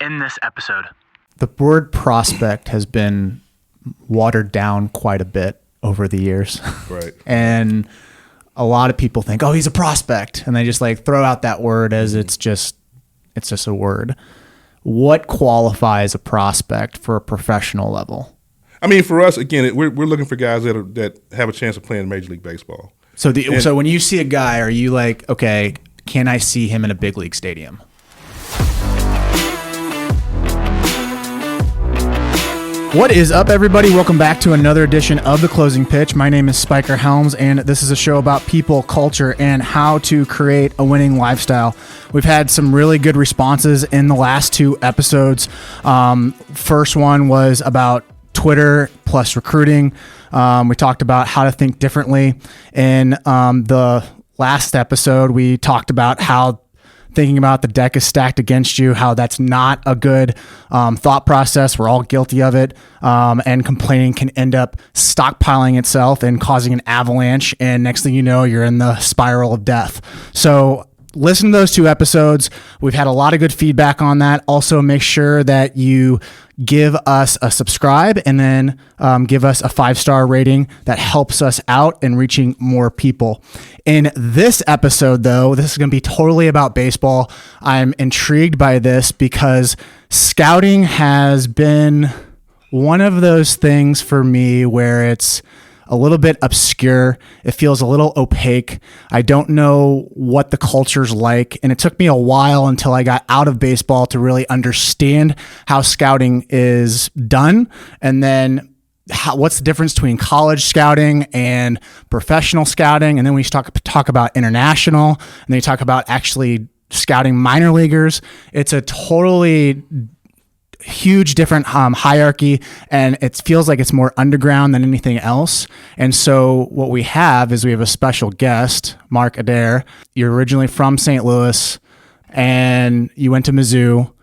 in this episode. The word prospect has been watered down quite a bit over the years. Right. And a lot of people think, oh, he's a prospect. And they just like throw out that word as it's just a word. What qualifies a prospect for a professional level? I mean, for us, again, we're looking for guys that have a chance of playing Major League Baseball. So so when you see a guy, are you like, okay, can I see him in a big league stadium? What is up, everybody? Welcome back to another edition of The Closing Pitch. My name is Spiker Helms, and this is a show about people, culture, and how to create a winning lifestyle. We've had some really good responses in the last two episodes. First one was about Twitter plus recruiting. We talked about how to think differently. In the last episode, we talked about how thinking about the deck is stacked against you, how that's not a good thought process. We're all guilty of it. And complaining can end up stockpiling itself and causing an avalanche. And next thing you know, you're in the spiral of death. So listen to those two episodes. We've had a lot of good feedback on that. Also, make sure that you give us a subscribe and then give us a 5-star rating. That helps us out in reaching more people. In this episode, though, this is going to be totally about baseball. I'm intrigued by this because scouting has been one of those things for me where it's a little bit obscure. It feels a little opaque. I don't know what the culture's like. And it took me a while until I got out of baseball to really understand how scouting is done. And then what's the difference between college scouting and professional scouting. And then we talk about international, and then you talk about actually scouting minor leaguers. It's a totally huge different hierarchy, and it feels like it's more underground than anything else. And so what we have is we have a special guest, Mark Adair. You're originally from St. Louis and you went to Mizzou,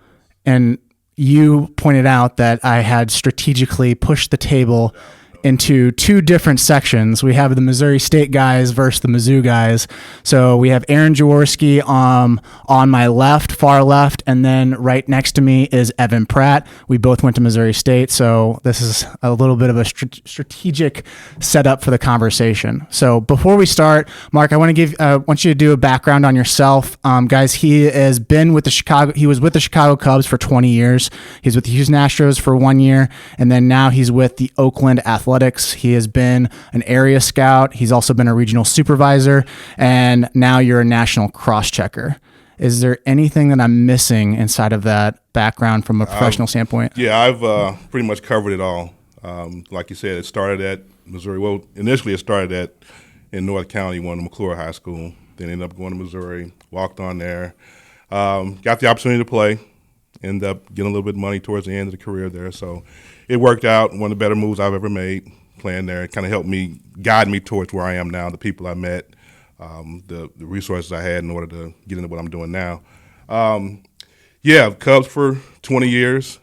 and you pointed out that I had strategically pushed the table into two different sections. We have the Missouri State guys versus the Mizzou guys. So we have Aaron Jaworski on my left, far left, and then right next to me is Evan Pratt. We both went to Missouri State, so this is a little bit of a strategic setup for the conversation. So before we start, Mark, I want you to do a background on yourself. Guys, he was with the Chicago Cubs for 20 years. He's with the Houston Astros for 1 year, and then now he's with the Oakland Athletics. He has been an area scout. He's also been a regional supervisor, and now you're a national cross-checker. Is there anything that I'm missing inside of that background from a professional standpoint? Yeah, I've pretty much covered it all. Like you said, it started at Missouri. Well, initially it started in North County, one of McClure High School. Then ended up going to Missouri, walked on there, got the opportunity to play, ended up getting a little bit of money towards the end of the career there. So it worked out. One of the better moves I've ever made playing there. It kind of helped me, guide me towards where I am now, the people I met, the resources I had in order to get into what I'm doing now. Cubs for 20 years.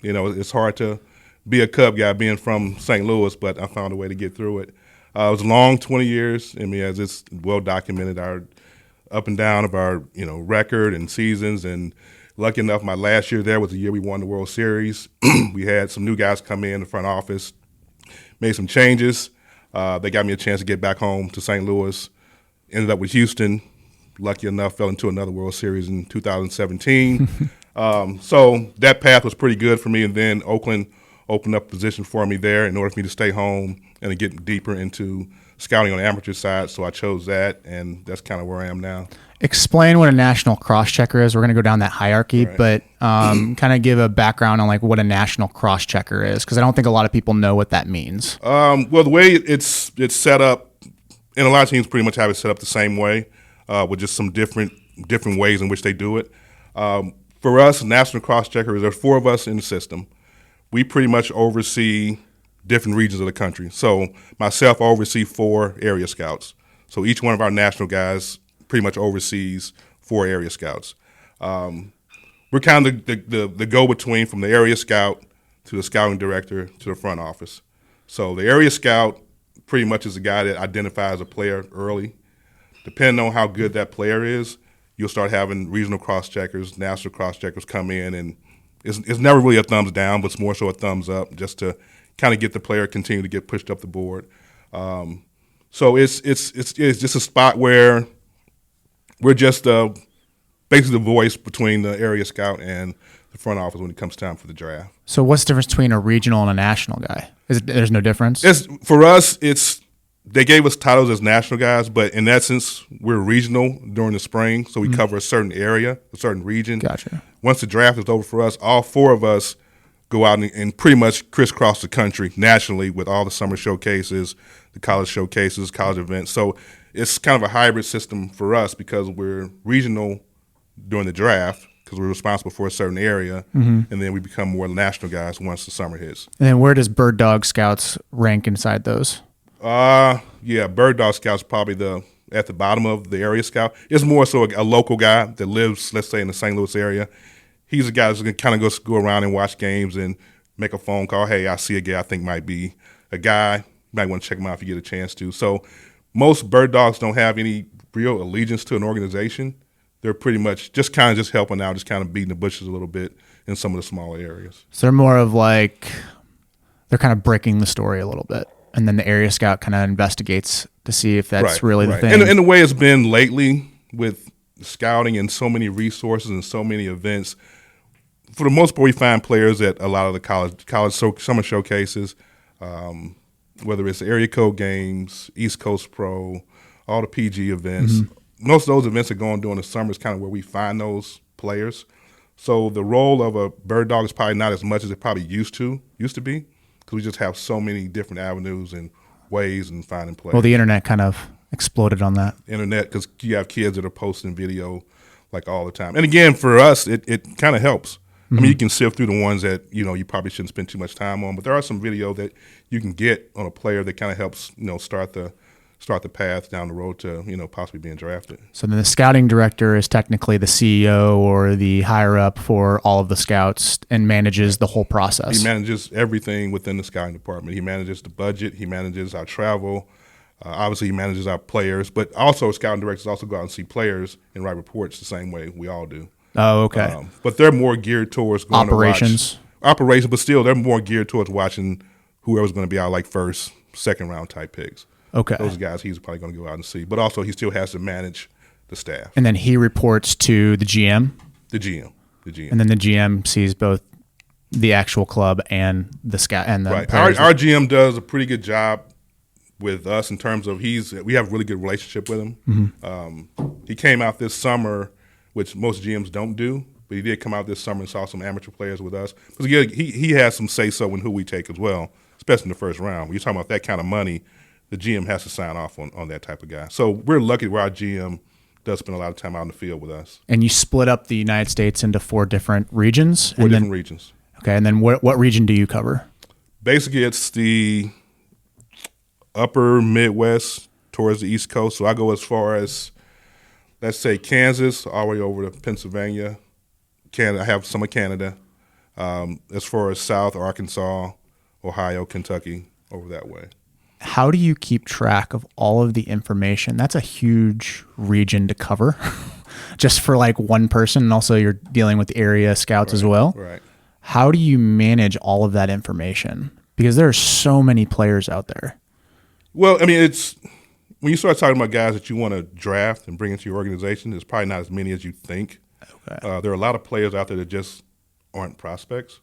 It's hard to be a Cub guy being from St. Louis, but I found a way to get through it. It was a long 20 years. I mean, as it's well documented, our up and down of our record and seasons. And lucky enough, my last year there was the year we won the World Series. We had some new guys come in the front office, made some changes. They got me a chance to get back home to St. Louis. Ended up with Houston. Lucky enough, fell into another World Series in 2017. So that path was pretty good for me. And then Oakland opened up a position for me there in order for me to stay home and to get deeper into scouting on the amateur side. So I chose that, and that's kind of where I am now. Explain what a national cross-checker is. We're going to go down that hierarchy, right. But kind of give a background on like what a national cross-checker is, because I don't think a lot of people know what that means. Well, the way it's set up, and a lot of teams pretty much have it set up the same way, with just some different ways in which they do it. For us, national cross-checkers, there are 4 of us in the system. We pretty much oversee different regions of the country. So myself, I oversee 4 area scouts. So each one of our national guys pretty much oversees 4 area scouts. We're kind of the go-between from the area scout to the scouting director to the front office. So the area scout pretty much is the guy that identifies a player early. Depending on how good that player is, you'll start having regional cross-checkers, national cross-checkers come in, and it's never really a thumbs down, but it's more so a thumbs up, just to kind of get the player continue to get pushed up the board. So it's just a spot where we're just basically the voice between the area scout and the front office when it comes time for the draft. So what's the difference between a regional and a national guy? There's no difference? For us, they gave us titles as national guys, but in essence, we're regional during the spring, so we cover a certain area, a certain region. Gotcha. Once the draft is over for us, all four of us go out and pretty much crisscross the country nationally with all the summer showcases, the college showcases, college events. So it's kind of a hybrid system for us because we're regional during the draft because we're responsible for a certain area, and then we become more national guys once the summer hits. And then where does Bird Dog Scouts rank inside those? Bird Dog Scout's probably at the bottom of the area scout. It's more so a local guy that lives, let's say, in the St. Louis area. He's a guy that's going to kind of go around and watch games and make a phone call. Hey, I see a guy I think might be a guy. You might want to check him out if you get a chance to. So most bird dogs don't have any real allegiance to an organization. They're pretty much just helping out, just kind of beating the bushes a little bit in some of the smaller areas. So they're more of like they're kind of breaking the story a little bit. And then the area scout kind of investigates to see if that's really the thing. And the way it's been lately with scouting and so many resources and so many events, for the most part, we find players at a lot of the college summer showcases, whether it's area code games, East Coast Pro, all the PG events. Most of those events are going during the summer is kind of where we find those players. So the role of a bird dog is probably not as much as it probably used to be. Because we just have so many different avenues and ways in finding players. Well, the internet kind of exploded on that. Internet, because you have kids that are posting video like all the time. And again, for us, it kind of helps. I mean, you can sift through the ones that, you probably shouldn't spend too much time on, but there are some video that you can get on a player that kind of helps, start the path down the road to, possibly being drafted. So then the scouting director is technically the CEO or the higher up for all of the scouts and manages the whole process. He manages everything within the scouting department. He manages the budget. He manages our travel. Obviously, he manages our players. But also, scouting directors also go out and see players and write reports the same way we all do. Oh, okay. But they're more geared towards going operations. Operations, but still, they're more geared towards watching whoever's going to be our first, second round type picks. Okay. Those guys he's probably going to go out and see. But also, he still has to manage the staff. And then he reports to the GM? The GM. And then the GM sees both the actual club and the scout and the right. players. Our GM does a pretty good job with us in terms of we have a really good relationship with him. He came out this summer, which most GMs don't do, but he did come out this summer and saw some amateur players with us. Because he has some say-so in who we take as well, especially in the first round. When you're talking about that kind of money, the GM has to sign off on that type of guy. So we're lucky where our GM does spend a lot of time out in the field with us. And you split up the United States into 4 different regions? Four different regions. Okay, and then what region do you cover? Basically, it's the upper Midwest towards the East Coast. So I go as far as, let's say, Kansas, all the way over to Pennsylvania. Canada, I have some of Canada. As far as South, Arkansas, Ohio, Kentucky, over that way. How do you keep track of all of the information? That's a huge region to cover just for one person. And also you're dealing with area scouts as well. Right. How do you manage all of that information? Because there are so many players out there. Well, I mean, it's when you start talking about guys that you want to draft and bring into your organization, there's probably not as many as you think. Okay. There are a lot of players out there that just aren't prospects.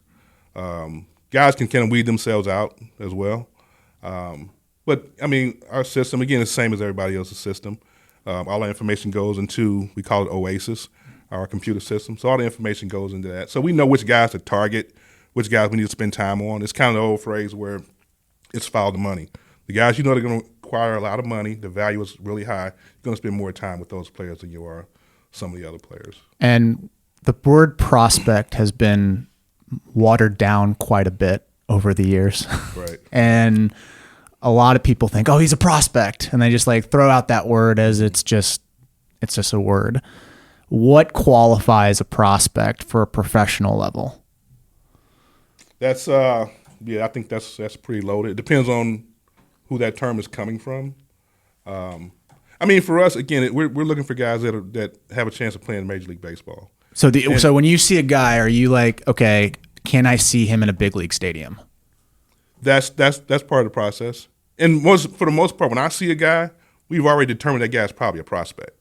Guys can kind of weed themselves out as well. But, I mean, our system, again, is the same as everybody else's system. All our information goes into, we call it Oasis, our computer system. So all the information goes into that. So we know which guys to target, which guys we need to spend time on. It's kind of the old phrase where it's follow the money. The guys you know they're going to require a lot of money, the value is really high, you're going to spend more time with those players than you are some of the other players. And the word prospect has been watered down quite a bit over the years. Right. And a lot of people think, oh, he's a prospect. And they just throw out that word as it's just a word. What qualifies a prospect for a professional level? That's, I think that's pretty loaded. It depends on who that term is coming from. I mean, for us, again, we're looking for guys that have a chance of playing Major League Baseball. So so when you see a guy, are you like, okay, can I see him in a big league stadium? That's part of the process. And for the most part, when I see a guy, we've already determined that guy's probably a prospect.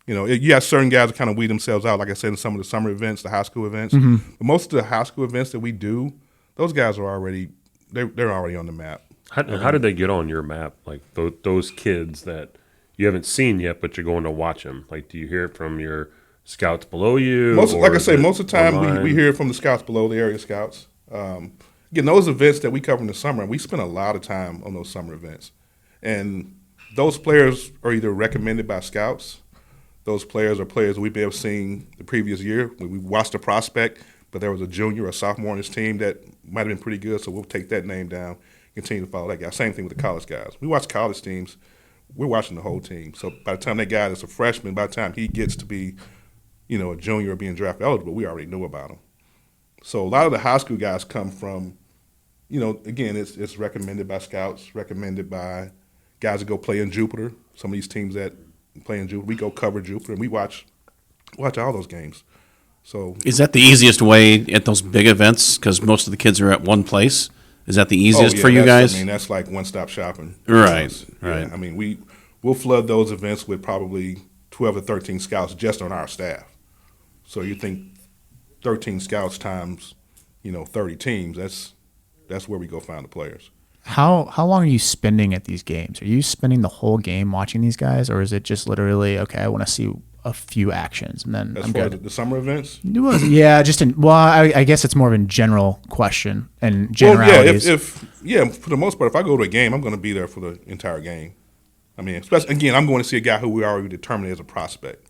You know, you got certain guys that kind of weed themselves out, like I said, in some of the summer events, the high school events. Mm-hmm. But most of the high school events that we do, those guys are already they're already on the map. How did they get on your map? Like those kids that you haven't seen yet, but you're going to watch them. Like, do you hear it from your scouts below you? Like I say, most of the time we hear it from the scouts below, the area scouts. Again, those events that we cover in the summer, we spend a lot of time on those summer events. And those players are either recommended by scouts. Those players are players we've been seeing the previous year. When we watched a prospect, but there was a junior or sophomore on his team that might have been pretty good, so we'll take that name down, continue to follow that guy. Same thing with the college guys. We watch college teams. We're watching the whole team. So by the time that guy is a freshman, by the time he gets to be, a junior or being draft eligible, we already knew about him. So a lot of the high school guys come from, again, it's recommended by scouts, recommended by guys that go play in Jupiter. Some of these teams that play in Jupiter, we go cover Jupiter, and we watch all those games. So is that the easiest way at those big events? Because most of the kids are at one place. Is that the easiest for you guys? I mean, that's like one-stop shopping. Right, right. Yeah, I mean, we'll flood those events with probably 12 or 13 scouts just on our staff. So you think 13 scouts times, 30 teams, that's where we go find the players. How long are you spending at these games? Are you spending the whole game watching these guys, or is it just literally, okay, I want to see a few actions and then I'm good? As the summer events? Yeah, I guess it's more of a general question and generalities. Well, for the most part, if I go to a game, I'm going to be there for the entire game. I mean, especially, again, I'm going to see a guy who we already determined as a prospect.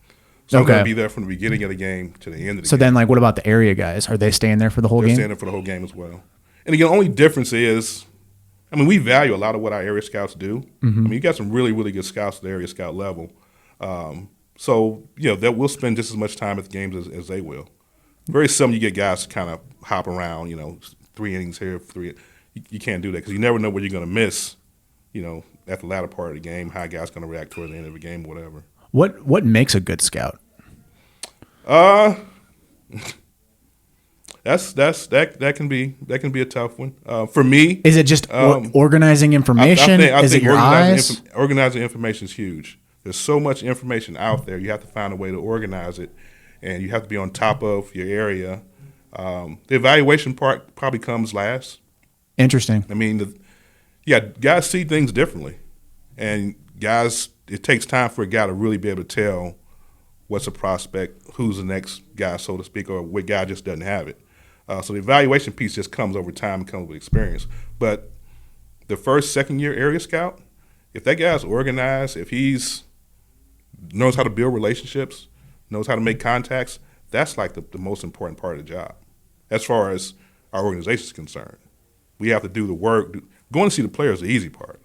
So I'm going to be there from the beginning of the game to the end of the game. So then, what about the area guys? Are they staying there for the whole game? They're staying there for the whole game as well. And again, the only difference is, we value a lot of what our area scouts do. Mm-hmm. You got some really, really good scouts at the area scout level. So, that we'll spend just as much time at the games as they will. Very seldom you get guys to kind of hop around, 3 innings here, 3. You can't do that because you never know what you're going to miss, at the latter part of the game, how a guy's going to react toward the end of the game, whatever. What makes a good scout? That can be a tough one. For me, is it just organizing information? I is think it your eyes? Organizing information is huge. There's so much information out there. You have to find a way to organize it, and you have to be on top of your area. The evaluation part probably comes last. Interesting. Guys see things differently, and guys, it takes time for a guy to really be able to tell what's a prospect, who's the next guy, so to speak, or what guy just doesn't have it. So the evaluation piece just comes over time and comes with experience. But the first, second-year area scout, if that guy's organized, if he's knows how to build relationships, knows how to make contacts, that's like the most important part of the job. As far as our organization is concerned, we have to do the work. Going to see the players is the easy part.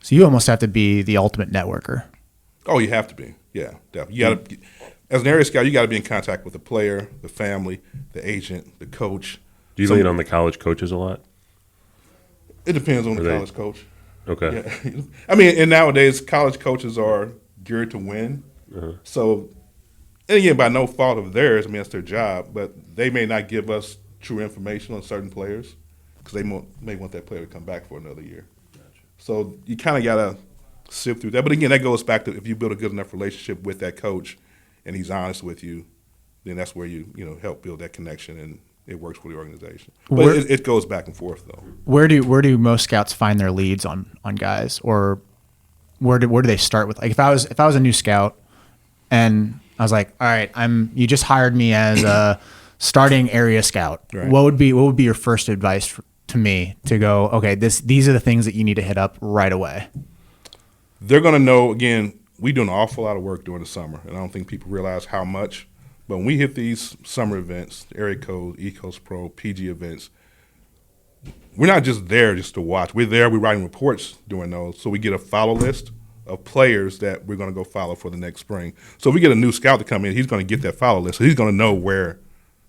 So you almost have to be the ultimate networker. Oh, you have to be. Yeah, definitely. You got to, as an area scout, you got to be in contact with the player, the family, the agent, the coach. Do you lean on the college coaches a lot? It depends on the college coach. Okay. Yeah. And nowadays college coaches are geared to win. Uh-huh. So, and again, by no fault of theirs, that's their job, but they may not give us true information on certain players because they may want that player to come back for another year. Gotcha. So you kind of got to sift through that. But again, that goes back to if you build a good enough relationship with that coach and he's honest with you, then that's where you help build that connection and it works for the organization. But it goes back and forth though. Where do most scouts find their leads on guys, or where do they start with? Like if I was a new scout and I was like, all right, you just hired me as a starting area scout. Right. What would be your first advice to me to go, okay, these are the things that you need to hit up right away? They're going to know, again, we do an awful lot of work during the summer, and I don't think people realize how much. But when we hit these summer events, Area Code, East Coast Pro, PG events, we're not just there just to watch. We're there, we're writing reports during those. So we get a follow list of players that we're going to go follow for the next spring. So if we get a new scout to come in, he's going to get that follow list. So he's going to know where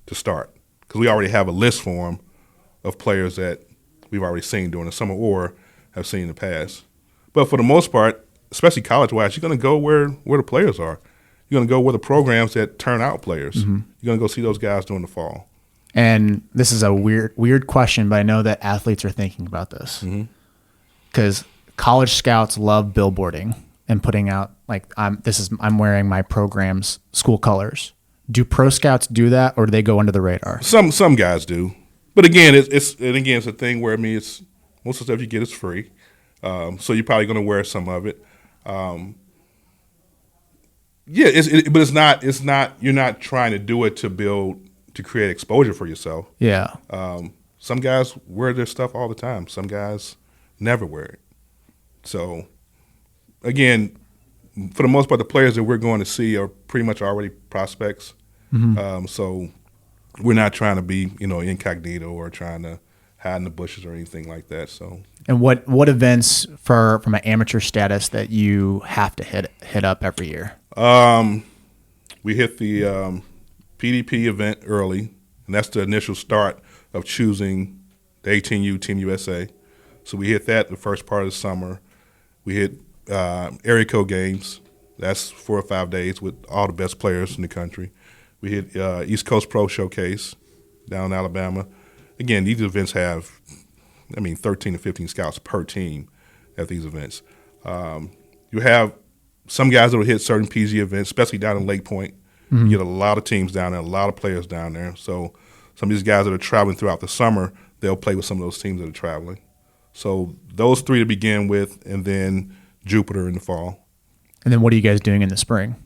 to start because we already have a list for him of players that we've already seen during the summer or have seen in the past. But for the most part, especially college-wise, you're going to go where the players are. You're going to go where the programs that turn out players. You're going to go see those guys during the fall. And this is a weird question, but I know that athletes are thinking about this because college scouts love billboarding and putting out I'm wearing my program's school colors. Do pro scouts do that, or do they go under the radar? Some guys do, but again, it's a thing where it's most of the stuff you get is free, so you're probably going to wear some of it. But it's not. You're not trying to do it to create exposure for yourself. Yeah. Some guys wear their stuff all the time. Some guys never wear it. So, again, for the most part, the players that we're going to see are pretty much already prospects. So we're not trying to be, incognito or trying to hide in the bushes or anything like that. So. And what events from an amateur status that you have to hit up every year? We hit the PDP event early, and that's the initial start of choosing the 18U Team USA. So we hit that the first part of the summer. We hit area code games. That's 4 or 5 days with all the best players in the country. We hit East Coast Pro Showcase down in Alabama. Again, these events have, 13 to 15 scouts per team at these events. You have some guys that will hit certain PG events, especially down in Lake Point. You get a lot of teams down there, a lot of players down there. So some of these guys that are traveling throughout the summer, they'll play with some of those teams that are traveling. So those 3 to begin with, and then Jupiter in the fall. And then what are you guys doing in the spring?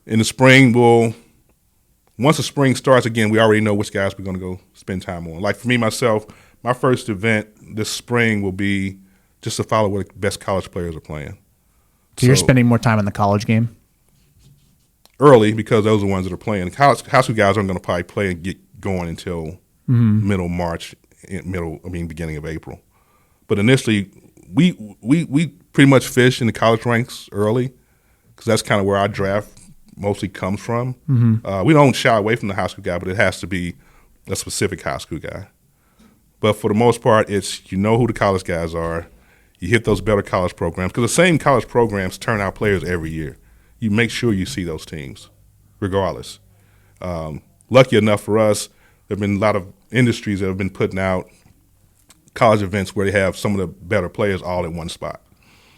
In the spring, once the spring starts, again, we already know which guys we're going to go spend time on. Like for me, myself, my first event this spring will be just to follow what the best college players are playing. So you're spending more time in the college game? Early, because those are the ones that are playing. High school guys aren't going to probably play and get going until middle March, beginning of April. But initially, we pretty much fish in the college ranks early because that's kind of where our draft mostly comes from. We don't shy away from the high school guy, but it has to be a specific high school guy. But for the most part, it's who the college guys are. You hit those better college programs because the same college programs turn out players every year. You make sure you see those teams, regardless. Lucky enough for us, there have been a lot of industries that have been putting out college events where they have some of the better players all in one spot.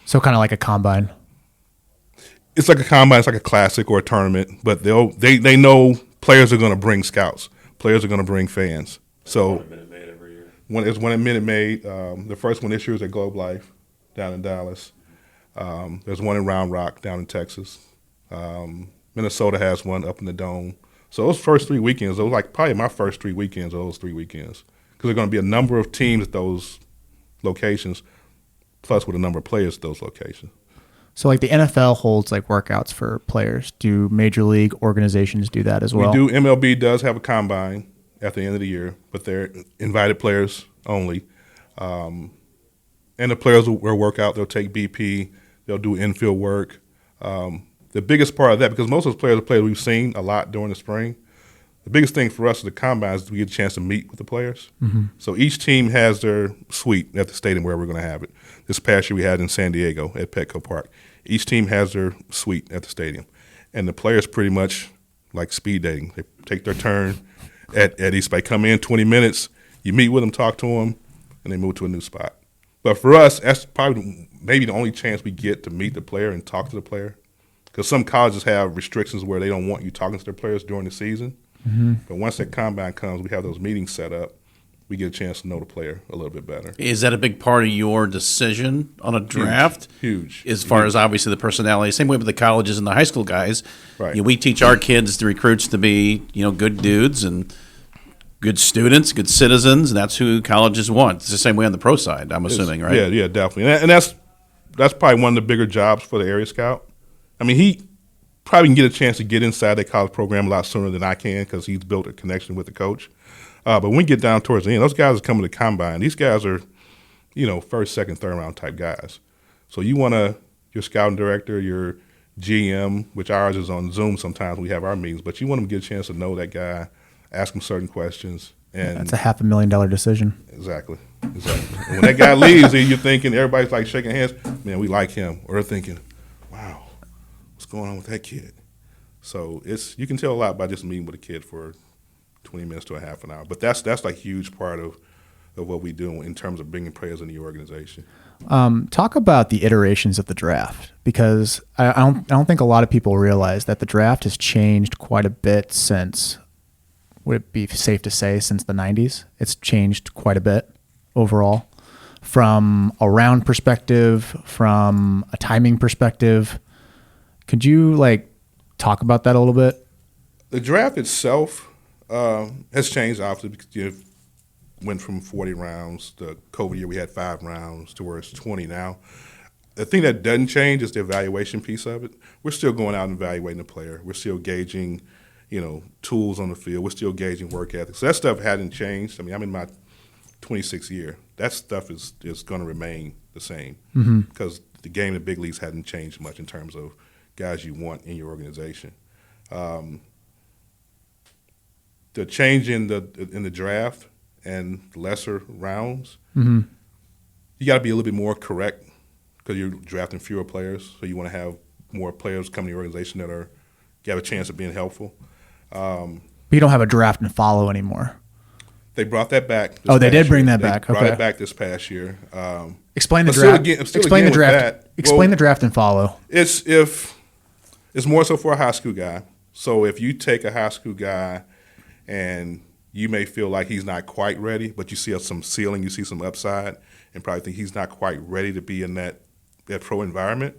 So kind of like a combine. It's like a combine. It's like a classic or a tournament, but they know players are going to bring scouts. Players are going to bring fans. So Minute Maid every year. There's one at Minute Maid. The first one this year is at Globe Life down in Dallas. There's one in Round Rock down in Texas. Minnesota has one up in the Dome. So those first 3 weekends, those like probably my first 3 weekends of those 3 weekends, because there are going to be a number of teams at those locations, plus with a number of players at those locations. So like the NFL holds like workouts for players. Do major league organizations do that as well? We do. MLB does have a combine at the end of the year, but they're invited players only. And the players will work out. They'll take BP. They'll do infield work. The biggest part of that, because most of those players are players we've seen a lot during the spring, the biggest thing for us at the combine is we get a chance to meet with the players. So each team has their suite at the stadium where we're going to have it. This past year we had it in San Diego at Petco Park. Each team has their suite at the stadium. And the players pretty much like speed dating. They take their turn at each spot. Come in 20 minutes, you meet with them, talk to them, and they move to a new spot. But for us, that's probably maybe the only chance we get to meet the player and talk to the player. Because some colleges have restrictions where they don't want you talking to their players during the season. But once that combine comes, we have those meetings set up. We get a chance to know the player a little bit better. Is that a big part of your decision on a draft? Huge. As far as obviously the personality, same way with the colleges and the high school guys. Right. We teach our kids, the recruits, to be good dudes and good students, good citizens, and that's who colleges want. It's the same way on the pro side, I'm assuming, right? Yeah, definitely. And that's probably one of the bigger jobs for the area scout. He probably can get a chance to get inside that college program a lot sooner than I can because he's built a connection with the coach. But when we get down towards the end, those guys are coming to combine. These guys are, first, second, third round type guys. So you want your scouting director, your GM, which ours is on Zoom sometimes when we have our meetings, but you want them to get a chance to know that guy, ask him certain questions, And That's a $500,000 decision. Exactly. And when that guy leaves, you're thinking, everybody's like shaking hands, man, we like him. Or they're thinking, wow, what's going on with that kid? So you can tell a lot by just meeting with a kid for 20 minutes to a half an hour. But that's like a huge part of what we do in terms of bringing players into the organization. Talk about the iterations of the draft, because I don't think a lot of people realize that the draft has changed quite a bit since, would it be safe to say, since the 90s? It's changed quite a bit overall, from a round perspective, from a timing perspective. Could you talk about that a little bit? The draft itself has changed, obviously, because you went from 40 rounds. The COVID year, we had 5 rounds to where it's 20 now. The thing that doesn't change is the evaluation piece of it. We're still going out and evaluating the player. We're still gauging, tools on the field. We're still gauging work ethic. So that stuff hasn't changed. I mean, I'm in my 26th year. That stuff is going to remain the same because the game in the big leagues hasn't changed much in terms of guys you want in your organization. The change in the draft and lesser rounds, you got to be a little bit more correct because you're drafting fewer players. So you want to have more players come to your organization that have a chance of being helpful. But you don't have a draft and follow anymore. They brought that back. They did bring that back. Brought it back this past year. Explain the draft. Explain the draft. Explain the draft and follow. It's more so for a high school guy. So if you take a high school guy and you may feel like he's not quite ready, but you see some ceiling, you see some upside, and probably think he's not quite ready to be in that pro environment,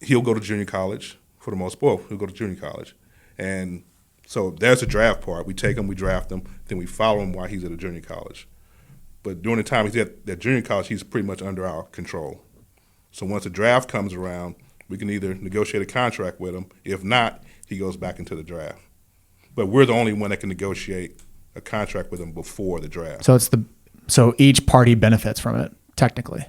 he'll go to junior college for the most part. He'll go to junior college. And so there's the draft part. We take him, we draft him, then we follow him while he's at a junior college. But during the time he's at that junior college, he's pretty much under our control. So once the draft comes around, we can either negotiate a contract with him. If not, he goes back into the draft. But we're the only one that can negotiate a contract with him before the draft. So each party benefits from it, technically.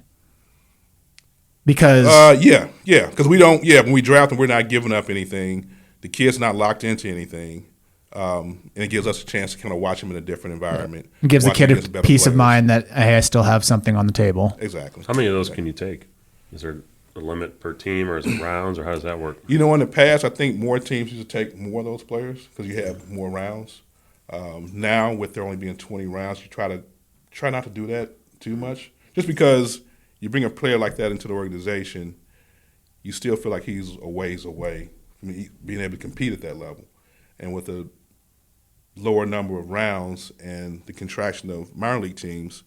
Because because when we draft him, we're not giving up anything. The kid's not locked into anything. And it gives us a chance to kind of watch him in a different environment. It gives the kid a peace of mind that, hey, I still have something on the table. Exactly. How many of those can you take? Is there a limit per team, or is it rounds, or how does that work? In the past, I think more teams used to take more of those players because you have more rounds. Now, with there only being 20 rounds, you try not to do that too much. Just because you bring a player like that into the organization, you still feel like he's a ways away from being able to compete at that level. And with a lower number of rounds and the contraction of minor league teams,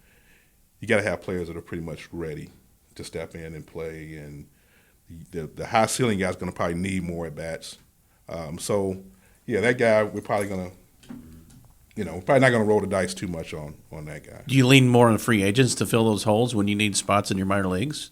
you got to have players that are pretty much ready to step in and play. And the high ceiling guy's going to probably need more at bats. That guy we're probably going to. Probably not going to roll the dice too much on that guy. Do you lean more on free agents to fill those holes when you need spots in your minor leagues?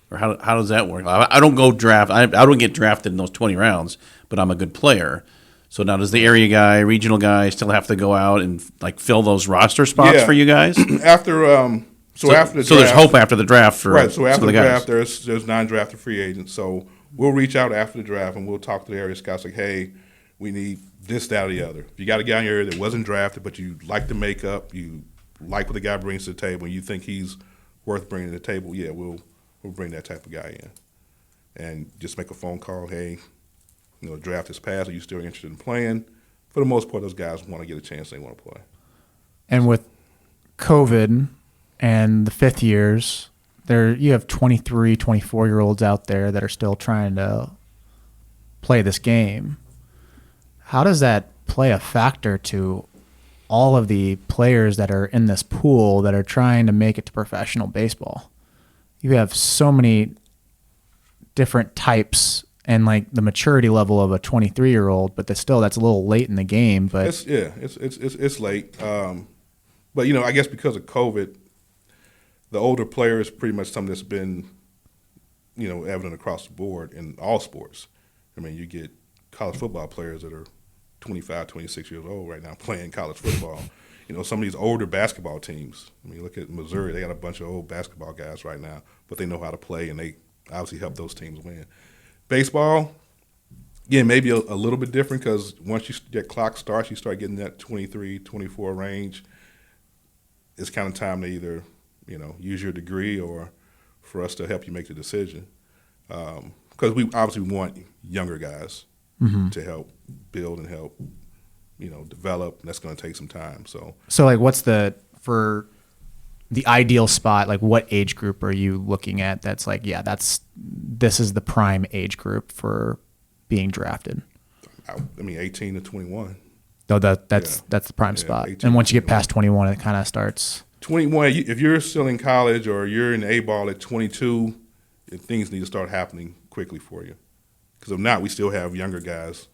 Or how does that work? I don't go draft. I don't get drafted in those 20 rounds, but I'm a good player. So now does the area guy, regional guy still have to go out and fill those roster spots for you guys? After the draft, there's hope after the draft for right. So after the draft, guys. there's non-drafted free agents. So we'll reach out after the draft and we'll talk to the area scouts like, hey, we need this, that, or the other. If you got a guy in your area that wasn't drafted, but you like the makeup, you like what the guy brings to the table, and you think he's worth bringing to the table, we'll bring that type of guy in. And just make a phone call, hey, the draft is passed, are you still interested in playing? For the most part, those guys want to get a chance, they want to play. And with COVID and the fifth years, you have 23, 24-year-olds out there that are still trying to play this game. How does that play a factor to all of the players that are in this pool that are trying to make it to professional baseball? You have so many different types and the maturity level of a 23-year-old, but that's a little late in the game. But it's late. But I guess because of COVID, the older player is pretty much something that's been evident across the board in all sports. I mean, you get college football players that are 25, 26 years old right now playing college football. Some of these older basketball teams, look at Missouri, they got a bunch of old basketball guys right now, but they know how to play, and they obviously help those teams win. Baseball, Yeah, maybe a little bit different because once that clock starts, you start getting that 23, 24 range. It's kind of time to either, use your degree or for us to help you make the decision. Because we obviously want younger guys to help build and help, develop. And that's going to take some time. So like, what's for the ideal spot? Like, what age group are you looking at? That's like, yeah, this is the prime age group for being drafted. 18 to 21. No, that's the prime spot. 18 And once you to get past 21, it kind of starts. 21. If you're still in college or you're in A-ball at 22, things need to start happening quickly for you. Because if not, we still have younger guys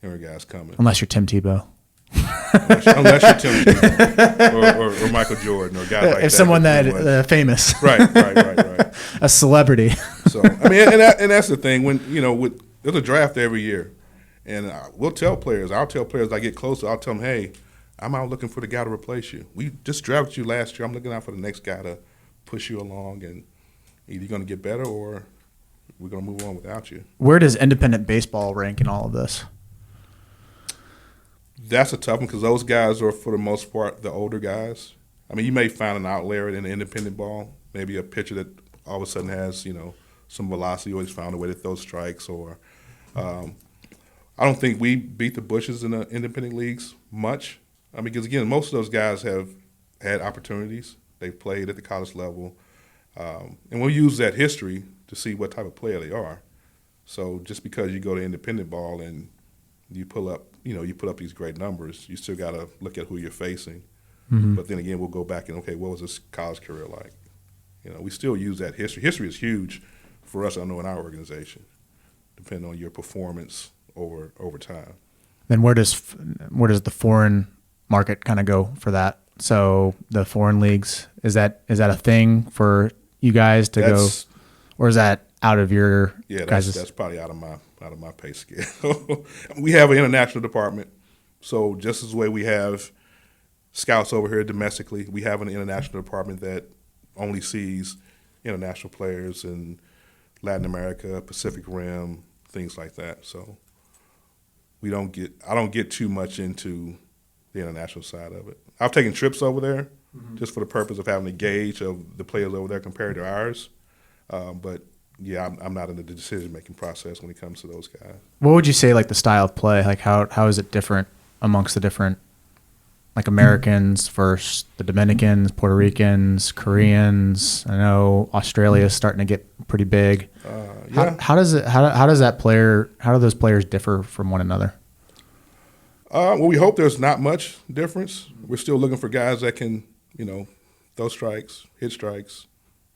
coming. Unless you're Tim Tebow. Unless you're Tim Tebow or Michael Jordan or guys like that. If someone that famous. Right. A celebrity. So, and that's the thing. When, there's a draft every year. And I'll tell players as I get closer, I'll tell them, hey, I'm out looking for the guy to replace you. We just drafted you last year. I'm looking out for the next guy to push you along, and either you're going to get better or we're going to move on without you. Where does independent baseball rank in all of this? That's a tough one because those guys are, for the most part, the older guys. You may find an outlier in the independent ball, maybe a pitcher that all of a sudden has, some velocity, always found a way to throw strikes. Or I don't think we beat the bushes in the independent leagues much. Because, again, most of those guys have had opportunities. They've played at the college level. And we'll use that history to see what type of player they are. So just because you go to independent ball and you pull up these great numbers, you still got to look at who you're facing. Mm-hmm. But then again, we'll go back and, okay, what was this college career like? We still use that history. History is huge for us, I know, in our organization, depending on your performance over time. Then where does the foreign market kind of go for that? So the foreign leagues, is that a thing for you guys to go, or is that out of your guys'? That's probably out of my pay scale. We have an international department, so just as the way we have scouts over here domestically, we have an international department that only sees international players in Latin America, Pacific Rim, things like that. So I don't get too much into the international side of it. I've taken trips over there just for the purpose of having a gauge of the players over there compared to ours. But yeah, I'm not in the decision-making process when it comes to those guys. What would you say, like, the style of play? Like, how is it different amongst the different, like, Americans versus the Dominicans, Puerto Ricans, Koreans? I know Australia is starting to get pretty big. Yeah. How do those players differ from one another? Well, we hope there's not much difference. We're still looking for guys that can, throw strikes, hit strikes,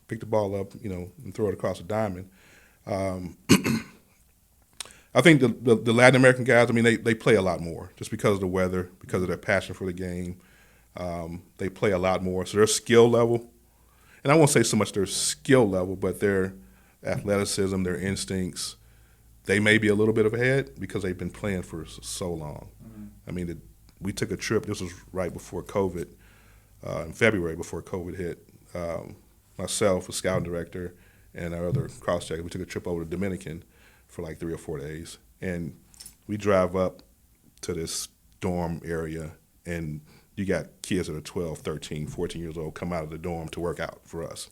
pick the ball up, and throw it across a diamond. I think the Latin American guys, they play a lot more just because of the weather, because of their passion for the game. They play a lot more. So their skill level, and I won't say so much their skill level, but their athleticism, their instincts, they may be a little bit ahead because they've been playing for so long. Mm-hmm. We took a trip. This was right before COVID, in February before COVID hit. Myself, a scout director, and our other crosschecker, we took a trip over to Dominican for like 3 or 4 days. And we drive up to this dorm area, and you got kids that are 12, 13, 14 years old come out of the dorm to work out for us.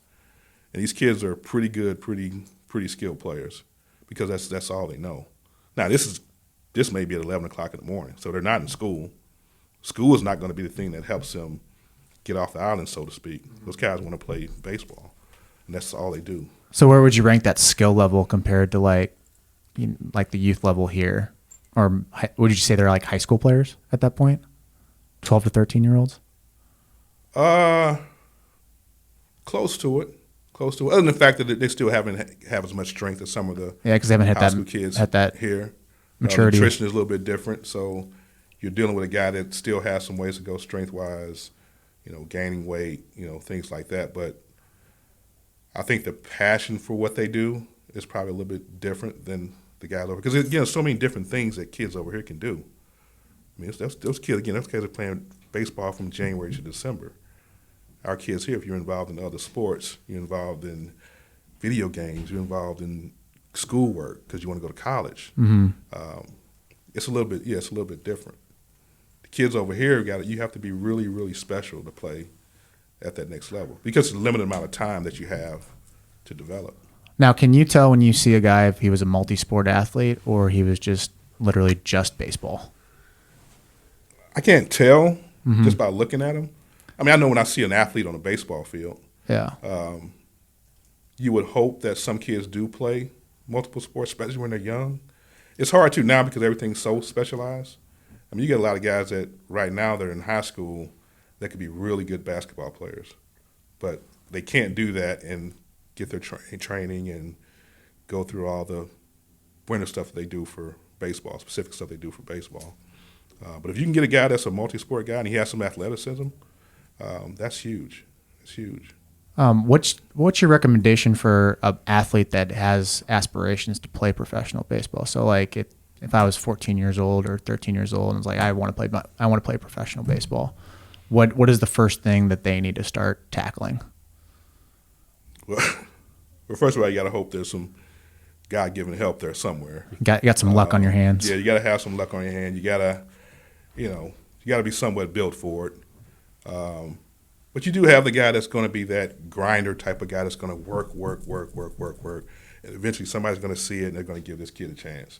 And these kids are pretty good, pretty skilled players because that's all they know. Now, this may be at 11 o'clock in the morning, so they're not in school. School is not going to be the thing that helps them get off the island, so to speak. Those guys want to play baseball, and that's all they do. So where would you rank that skill level compared to like the youth level here? Or would you say they're like high school players at that point? 12 to 13-year-olds? Close to it. Other than the fact that they still haven't have as much strength as some of the because they haven't hit high school kids here. Maturity. Nutrition is a little bit different, so you're dealing with a guy that still has some ways to go strength-wise, gaining weight, things like that. But I think the passion for what they do is probably a little bit different than the guys over, because again, so many different things that kids over here can do. Those kids are playing baseball from January to December. Our kids here, if you're involved in other sports, you're involved in video games, you're involved in schoolwork because you want to go to college. It's a little bit different. The kids over here you have to be really, really special to play at that next level because it's a limited amount of time that you have to develop. Now, can you tell when you see a guy if he was a multi-sport athlete or he was just literally just baseball? I can't tell just by looking at him. I mean, I know when I see an athlete on a baseball field. Yeah. You would hope that some kids do play multiple sports, especially when they're young. It's hard to now because everything's so specialized. I mean, you get a lot of guys that right now they're in high school that could be really good basketball players, but they can't do that and get their training and go through all the winter stuff they do for baseball, specific stuff they do for baseball. But if you can get a guy that's a multi-sport guy and he has some athleticism, that's huge. It's huge. What's your recommendation for an athlete that has aspirations to play professional baseball? So, like, if I was 14 years old or 13 years old and was like, I want to play professional baseball, what is the first thing that they need to start tackling? Well, first of all, you got to hope there's some God-given help there somewhere. You got some luck on your hands. Yeah, you got to have some luck on your hand. You got to be somewhat built for it. But you do have the guy that's going to be that grinder type of guy that's going to work. And eventually somebody's going to see it and they're going to give this kid a chance.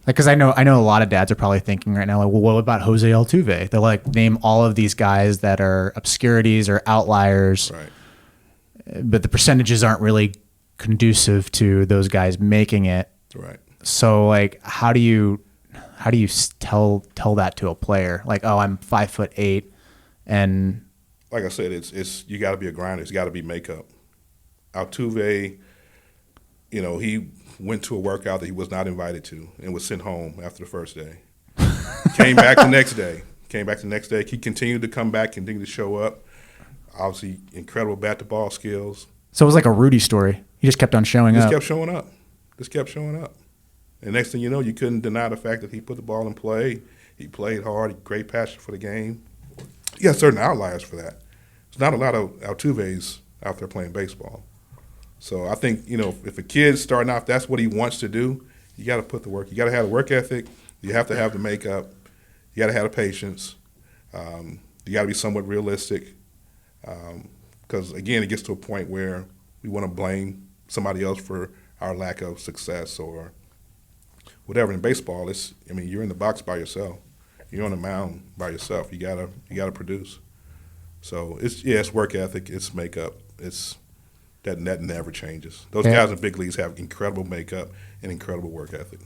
Because I know a lot of dads are probably thinking right now, like, well, what about Jose Altuve? They'll like name all of these guys that are obscurities or outliers, Right. But the percentages aren't really conducive to those guys making it. Right. So, like, how do you tell that to a player? Like, oh, I'm 5'8", and like I said, it's you got to be a grinder. It's got to be makeup. Altuve, he went to a workout that he was not invited to and was sent home after the first day. Came back the next day. He continued to come back, continued to show up. Obviously, incredible bat-to-ball skills. So it was like a Rudy story. He just kept on showing up. Just kept showing up. And next thing you know, you couldn't deny the fact that he put the ball in play. He played hard, great passion for the game. You got certain outliers for that. There's not a lot of Altuves out there playing baseball. So I think, if a kid's starting out, that's what he wants to do, you got to put the work. You got to have the work ethic. You have to have the makeup. You got to have the patience. You got to be somewhat realistic. Because, again, it gets to a point where we want to blame somebody else for our lack of success or whatever. In baseball, you're in the box by yourself. You're on the mound by yourself. You gotta produce. So it's work ethic, it's makeup, that never changes. Those guys in big leagues have incredible makeup and incredible work ethic.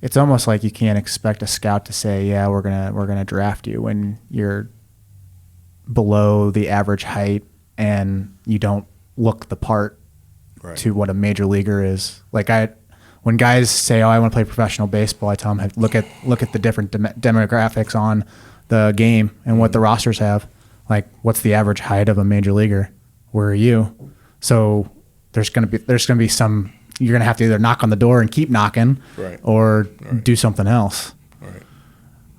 It's almost like you can't expect a scout to say, yeah, we're gonna draft you when you're below the average height and you don't look the part to what a major leaguer is. Like when guys say, oh, I want to play professional baseball, I tell them, look at the different demographics on the game and what the rosters have. Like, what's the average height of a major leaguer? Where are you? So there's gonna be some. You're gonna have to either knock on the door and keep knocking, or do something else. Right.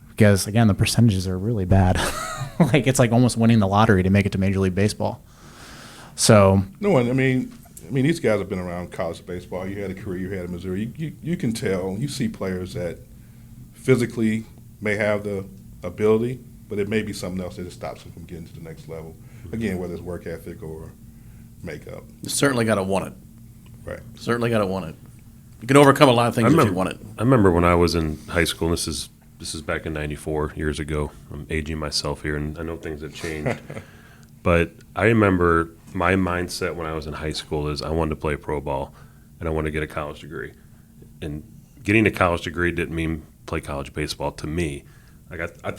Because again, the percentages are really bad. Like, it's like almost winning the lottery to make it to Major League Baseball. So no one. I mean, these guys have been around college baseball. You had a career, you had in Missouri. You can tell. You see players that physically may have the ability, but it may be something else that just stops them from getting to the next level. Again, whether it's work ethic or makeup. You certainly got to want it. Right. Certainly got to want it. You can overcome a lot of things if you want it. I remember when I was in high school, and this is back in '94, years ago. I'm aging myself here, and I know things have changed. But I remember my mindset when I was in high school is I wanted to play pro ball, and I wanted to get a college degree. And getting a college degree didn't mean play college baseball to me. Like I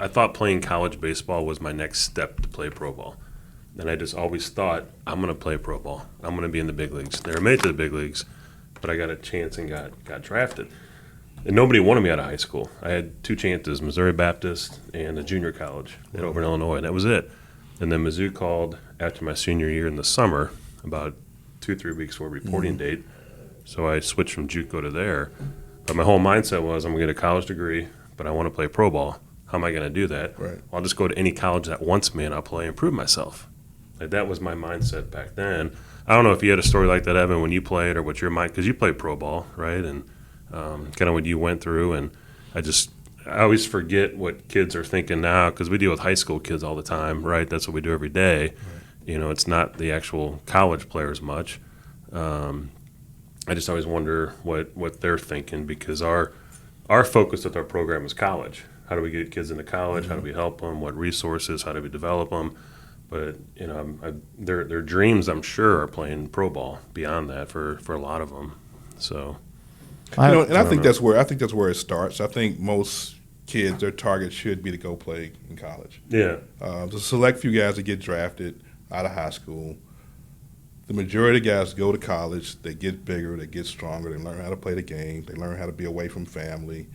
thought playing college baseball was my next step to play pro ball. And I just always thought, I'm going to play pro ball. I'm going to be in the big leagues. Never made it to the big leagues, but I got a chance and got drafted. And nobody wanted me out of high school. I had two chances, Missouri Baptist and a junior college over in Illinois, and that was it. And then Mizzou called after my senior year in the summer, about 2-3 weeks before reporting date. So I switched from JUCO to there. But my whole mindset was, I'm going to get a college degree, but I want to play pro ball. How am I going to do that? Right. I'll just go to any college that wants me, and I'll play and prove myself. Like, that was my mindset back then. I don't know if you had a story like that, Evan, when you played, or what your mind, because you played pro ball, right? And kind of what you went through. And I always forget what kids are thinking now, because we deal with high school kids all the time, right? That's what we do every day. Right. You know, it's not the actual college players much. I just always wonder what they're thinking, because our focus with our program is college. How do we get kids into college? Mm-hmm. How do we help them? What resources? How do we develop them? But, you know, their dreams, I'm sure, are playing pro ball beyond that for a lot of them. So, I think that's where it starts. I think most kids, their target should be to go play in college. Yeah. There's a select few guys that get drafted out of high school. The majority of guys go to college. They get bigger. They get stronger. They learn how to play the game. They learn how to be away from family,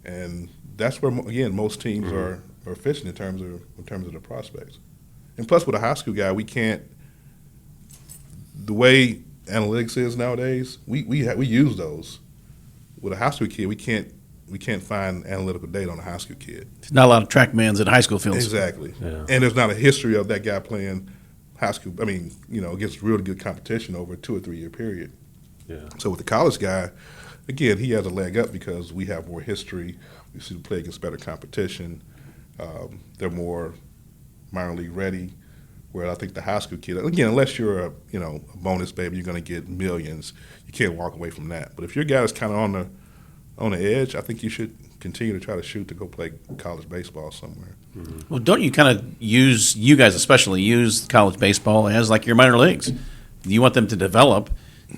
and that's where, again, most teams mm-hmm. are fishing in terms of the prospects. And plus, with a high school guy, we can't. The way analytics is nowadays, we use those. With a high school kid, we can't find analytical data on a high school kid. There's not a lot of trackmans at high school fields. Exactly, yeah. And there's not a history of that guy playing high school. I mean, against really good competition over a 2 or 3 year period. Yeah. So with the college guy, again, he has a leg up because we have more history. We see them play against better competition. They're more minor league ready. Where I think the high school kid, again, unless you're a bonus baby, you're going to get millions. You can't walk away from that. But if your guy is kind of on the edge, I think you should continue to try to shoot to go play college baseball somewhere. Mm-hmm. Well, don't you kind of you guys especially use college baseball as like your minor leagues? You want them to develop.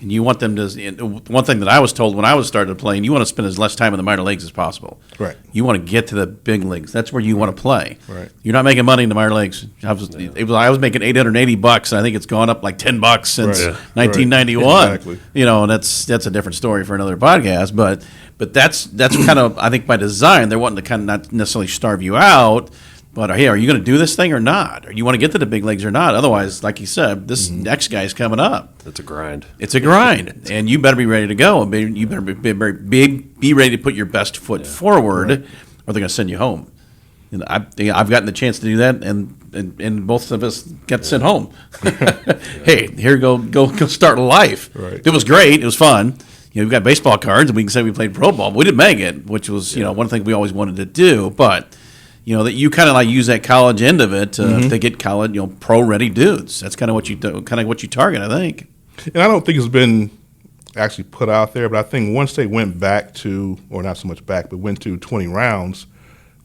And you want them to. One thing that I was told when I was started playing, you want to spend as less time in the minor leagues as possible. Right. You want to get to the big leagues. That's where you want to play. Right. You're not making money in the minor leagues. I was making $880, and I think it's gone up like $10 since 1991. Right. Exactly. And that's a different story for another podcast. But that's kind of, I think, by design. They're wanting to kind of not necessarily starve you out. But, hey, are you going to do this thing or not? Or you want to get to the big leagues or not? Otherwise, like you said, this mm-hmm. next guy's coming up. It's a grind. It's a grind. And you better be ready to go. You better be ready to put your best foot forward, right. Or they're going to send you home. And I've gotten the chance to do that, and both of us got sent home. Hey, here, go start life. Right. It was great. It was fun. We've got baseball cards, and we can say we played pro ball. But we didn't make it, which was one thing we always wanted to do. But that you kind of like use that college end of it to get college, pro ready dudes. That's kind of what you do, kind of what you target, I think. And I don't think it's been actually put out there, but I think once they went back to, or not so much back, but went to 20 rounds,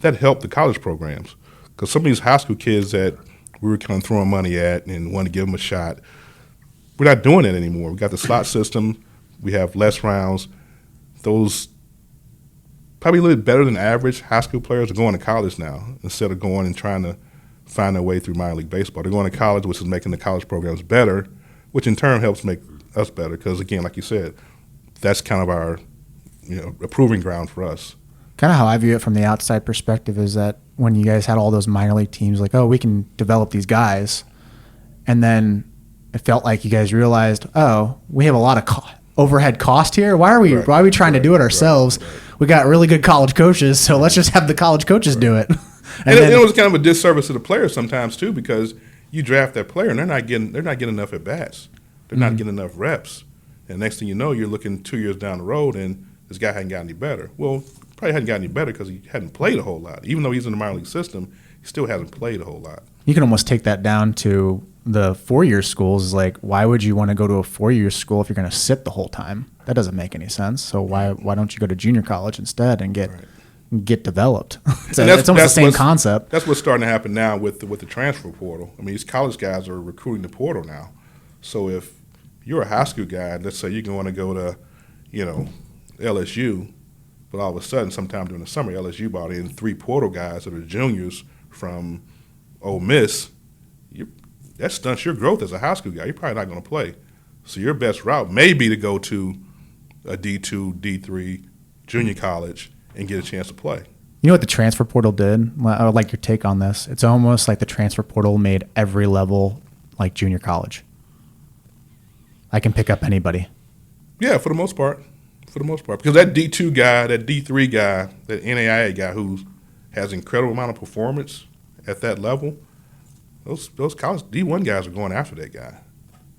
that helped the college programs. Because some of these high school kids that we were kind of throwing money at and wanted to give them a shot, we're not doing it anymore. We got the slot system. We have less rounds. Those probably a little bit better than average high school players are going to college now instead of going and trying to find their way through minor league baseball. They're going to college, which is making the college programs better, which in turn helps make us better because, again, like you said, that's kind of our a proving ground for us. Kind of how I view it from the outside perspective is that when you guys had all those minor league teams, like, oh, we can develop these guys, and then it felt like you guys realized, oh, we have a lot of overhead cost here. Why are we trying to do it ourselves? Right. We got really good college coaches, so let's just have the college coaches do it. And it was kind of a disservice to the players sometimes too, because you draft that player and they're not getting enough at bats. They're not getting enough reps. And next thing you know, you're looking 2 years down the road and this guy hadn't gotten any better. Well, probably hadn't gotten any better because he hadn't played a whole lot. Even though he's in the minor league system, he still hasn't played a whole lot. You can almost take that down to the 4-year schools. Like, why would you want to go to a 4-year school if you're going to sit the whole time? That doesn't make any sense. So why don't you go to junior college instead and get developed? It's almost the same concept. That's what's starting to happen now with the transfer portal. I mean, these college guys are recruiting the portal now. So if you're a high school guy, let's say you're going to go to, LSU, but all of a sudden, sometime during the summer, LSU brought in 3 portal guys that are juniors from Ole Miss. That stunts your growth as a high school guy. You're probably not going to play. So your best route may be to go to a D2, D3 junior college and get a chance to play. You know what the transfer portal did? I would like your take on this. It's almost like the transfer portal made every level like junior college. I can pick up anybody. Yeah, for the most part. Because that D2 guy, that D3 guy, that NAIA guy who has incredible amount of performance at that level, those college D1 guys are going after that guy.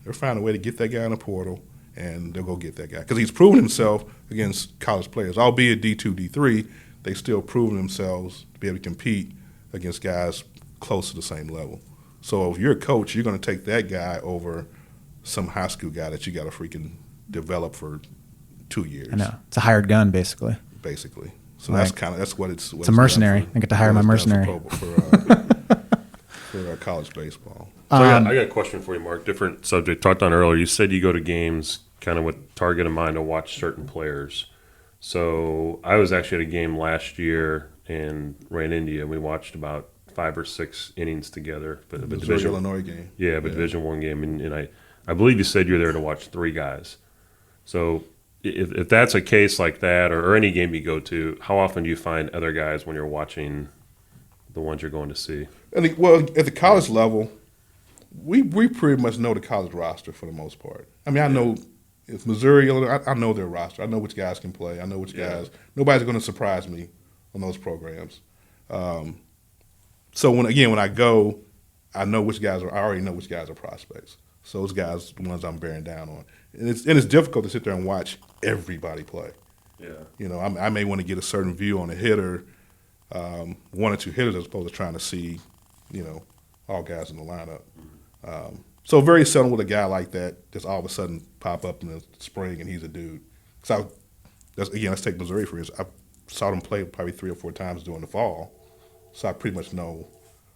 They're finding a way to get that guy in the portal, and they'll go get that guy because he's proven himself against college players. Albeit D2, D3, they still proven themselves to be able to compete against guys close to the same level. So if you're a coach, you're going to take that guy over some high school guy that you got to freaking develop for 2 years. I know. It's a hired gun, basically. Basically. So Right. that's what it's. It's a mercenary. I get to hire my mercenary. For college baseball. So I got a question for you, Mark. Different subject. Talked on earlier. You said you go to games kind of with target in mind to watch certain players. So I was actually at a game last year and ran India. We watched about 5 or 6 innings together. But The Missouri Illinois game. Yeah, but Division I game, and I believe you said you're there to watch 3 guys. So if that's a case like that, or any game you go to, how often do you find other guys when you're watching the ones you're going to see? Well, at the college level, we pretty much know the college roster for the most part. I mean, I know if Missouri, Illinois, I know their roster. I know which guys can play. I know which guys. Nobody's going to surprise me on those programs. So when I go, I know which guys are. I already know which guys are prospects. So those guys, the ones I'm bearing down on, and it's difficult to sit there and watch everybody play. Yeah. I may want to get a certain view on a hitter, 1 or 2 hitters as opposed to trying to see, all guys in the lineup. So very seldom with a guy like that just all of a sudden pop up in the spring and he's a dude. So let's take Missouri for instance. I saw them play probably 3 or 4 times during the fall, so I pretty much know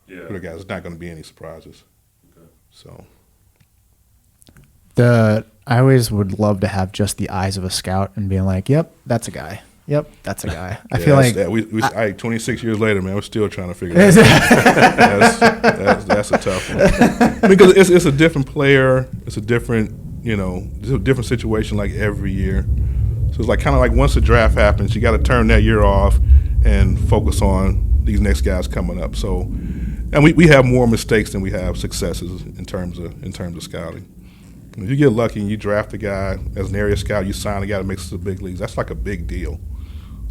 who the guys. There's not going to be any surprises. Okay. So I always would love to have just the eyes of a scout and being like, "Yep, that's a guy. Yep, that's a guy." I feel like 26 years later, man, we're still trying to figure it out. That's a tough one because it's a different player. It's a different it's a different situation like every year. So it's kind of like once the draft happens, you got to turn that year off and focus on these next guys coming up. So, and we have more mistakes than we have successes in terms of scouting. If you get lucky and you draft a guy as an area scout, you sign a guy that makes it to the big leagues. That's like a big deal.